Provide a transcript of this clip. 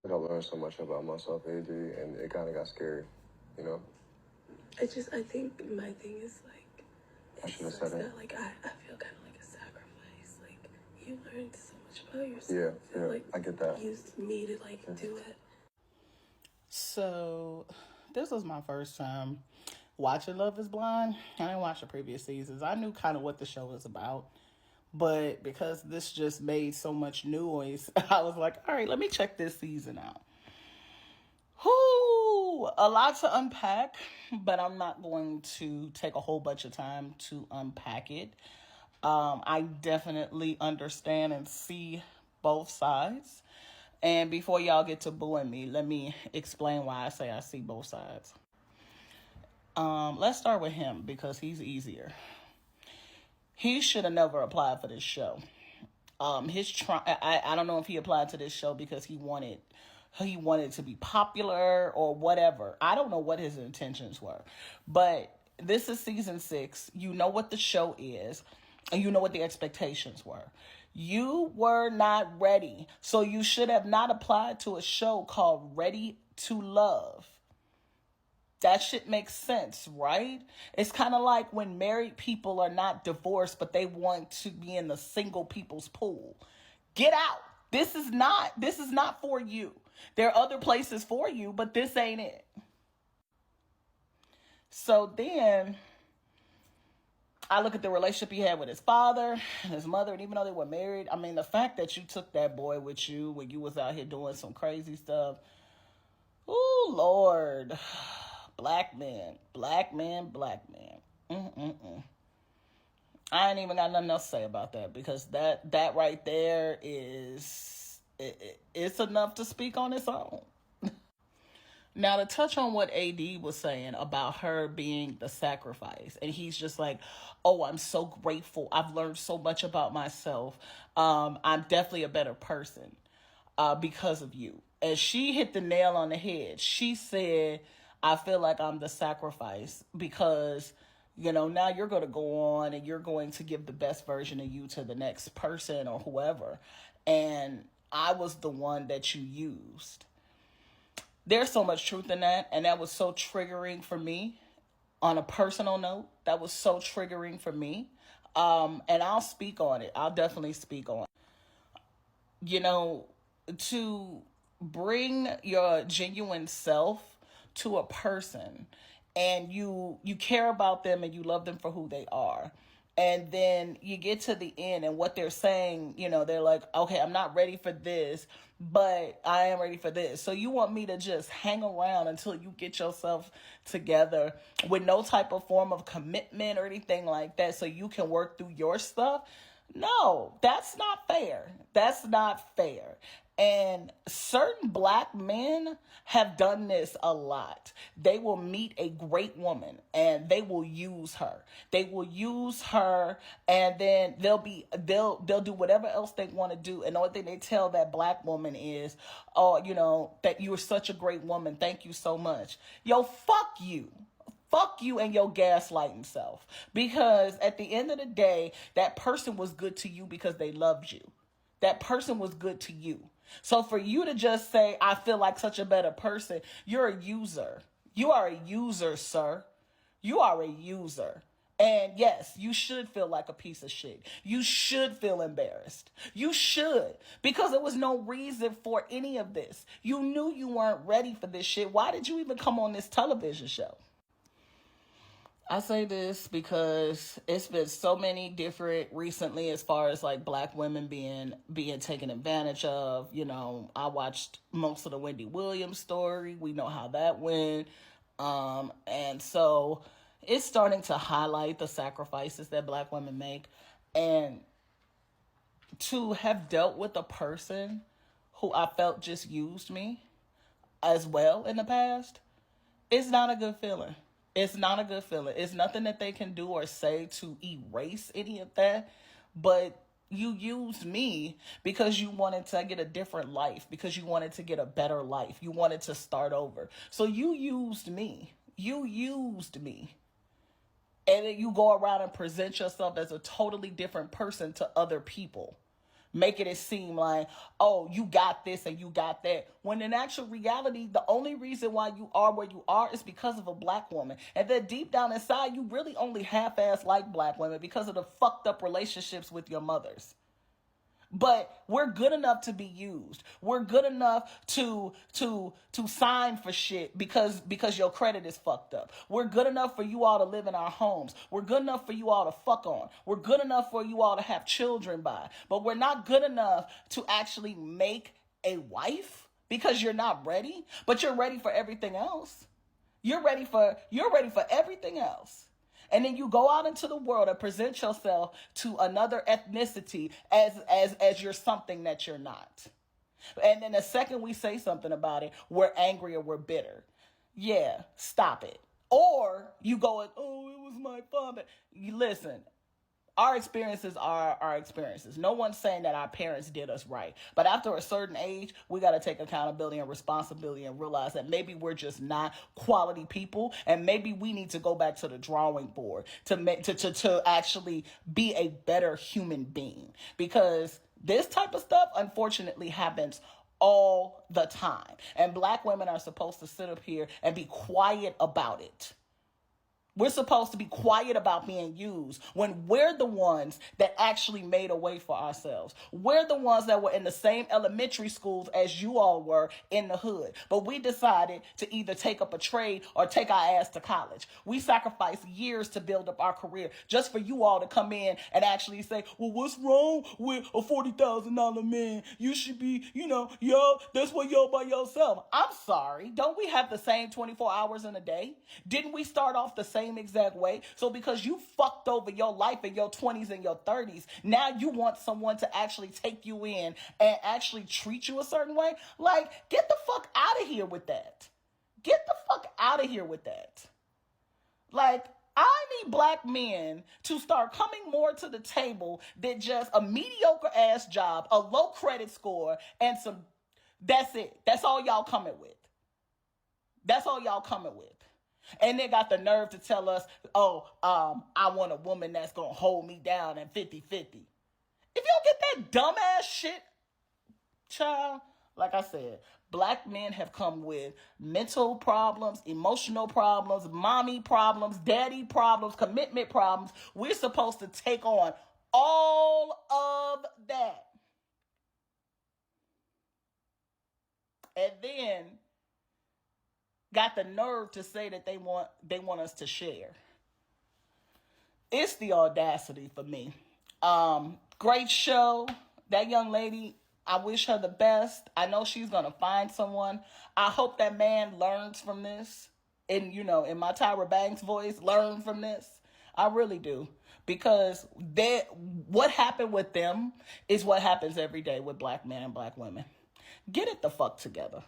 But I learned so much about myself, AD, and it kind of got scary, you know? I think my thing is, like, I should have said it. like, I feel kind of like a sacrifice. Like, you learned so much about yourself. Yeah, and, like, I get that. Used me to, like, do it. So, this was my first time watching Love is Blind. I didn't watch the previous seasons. I knew kind of what the show was about. But because this just made so much noise, I was like, all right, let me check this season out. Whoo! A lot to unpack, but I'm not going to take a whole bunch of time to unpack it. I definitely understand and see both sides. And before y'all get to booing me, let me explain why I say I see both sides. Let's start with him because he's easier. He should have never applied for this show. I don't know if he applied to this show because he wanted to be popular or whatever. I don't know what his intentions were. But this is season 6. You know what the show is. And you know what the expectations were. You were not ready. So you should have not applied to a show called Ready to Love. That shit makes sense, right? It's kind of like when married people are not divorced, but they want to be in the single people's pool. Get out. This is not for you. There are other places for you, but this ain't it. So then I look at the relationship he had with his father and his mother, and even though they were married, I mean, the fact that you took that boy with you when you was out here doing some crazy stuff. Oh, Lord. Black man. I ain't even got nothing else to say about that because that right there is it's enough to speak on its own. Now, to touch on what AD was saying about her being the sacrifice, and he's just like, oh, I'm so grateful. I've learned so much about myself. I'm definitely a better person because of you. And she hit the nail on the head. She said, I feel like I'm the sacrifice because, now you're going to go on and you're going to give the best version of you to the next person or whoever. And I was the one that you used. There's so much truth in that. And that was so triggering for me on a personal note. That was so triggering for me. And I'll speak on it. I'll definitely speak on it. To bring your genuine self to a person and you care about them and you love them for who they are. And then you get to the end and what they're saying, they're like, okay, I'm not ready for this, but I am ready for this. So you want me to just hang around until you get yourself together with no type of form of commitment or anything like that so you can work through your stuff? No, that's not fair. That's not fair. And certain black men have done this a lot. They will meet a great woman and they will use her. They will use her and then they'll do whatever else they want to do. And the only thing they tell that black woman is, oh, that you are such a great woman. Thank you so much. Yo, fuck you. Fuck you and your gaslighting self. Because at the end of the day, that person was good to you because they loved you. That person was good to you. So for you to just say, I feel like such a better person, you're a user. You are a user, sir. You are a user. And yes, you should feel like a piece of shit. You should feel embarrassed. You should. Because there was no reason for any of this. You knew you weren't ready for this shit. Why did you even come on this television show? I say this because it's been so many different recently as far as like black women being taken advantage of. I watched most of the Wendy Williams story. We know how that went. And so it's starting to highlight the sacrifices that black women make. And to have dealt with a person who I felt just used me as well in the past, it's not a good feeling. It's not a good feeling. It's nothing that they can do or say to erase any of that. But you used me because you wanted to get a different life, because you wanted to get a better life. You wanted to start over. So you used me. You used me. And then you go around and present yourself as a totally different person to other people. making it seem like, oh, you got this and you got that. When in actual reality, the only reason why you are where you are is because of a black woman. And then deep down inside, you really only half-ass like black women because of the fucked up relationships with your mothers. But we're good enough to be used. We're good enough to sign for shit because your credit is fucked up. We're good enough for you all to live in our homes. We're good enough for you all to fuck on. We're good enough for you all to have children by. But we're not good enough to actually make a wife because you're not ready. But you're ready for everything else. You're ready for everything else. And then you go out into the world and present yourself to another ethnicity as you're something that you're not. And then the second we say something about it, we're angry or we're bitter. Yeah, stop it. Or you go, oh, it was my father. You listen. Our experiences are our experiences. No one's saying that our parents did us right. But after a certain age, we got to take accountability and responsibility and realize that maybe we're just not quality people. And maybe we need to go back to the drawing board to actually be a better human being. Because this type of stuff, unfortunately, happens all the time. And black women are supposed to sit up here and be quiet about it. We're supposed to be quiet about being used when we're the ones that actually made a way for ourselves. We're the ones that were in the same elementary schools as you all were in the hood. But we decided to either take up a trade or take our ass to college. We sacrificed years to build up our career just for you all to come in and actually say, well, what's wrong with a $40,000 man? You should be, yo, that's what y'all by yourself. I'm sorry. Don't we have the same 24 hours in a day? Didn't we start off the same exact way? So because you fucked over your life in your 20s and your 30s, now you want someone to actually take you in and actually treat you a certain way? Like, get the fuck out of here with that. Get the fuck out of here with that. Like, I need black men to start coming more to the table than just a mediocre ass job, a low credit score, and some, that's it. That's all y'all coming with. That's all y'all coming with. And they got the nerve to tell us, I want a woman that's going to hold me down and 50-50. If you don't get that dumbass shit, child, like I said, black men have come with mental problems, emotional problems, mommy problems, daddy problems, commitment problems. We're supposed to take on all of that. And then got the nerve to say that they want us to share. It's the audacity for me. Great show. That young lady, I wish her the best. I know she's gonna find someone. I hope that man learns from this. And in my Tyra Banks voice, learn from this. I really do. Because what happened with them is what happens every day with black men and black women. Get it the fuck together.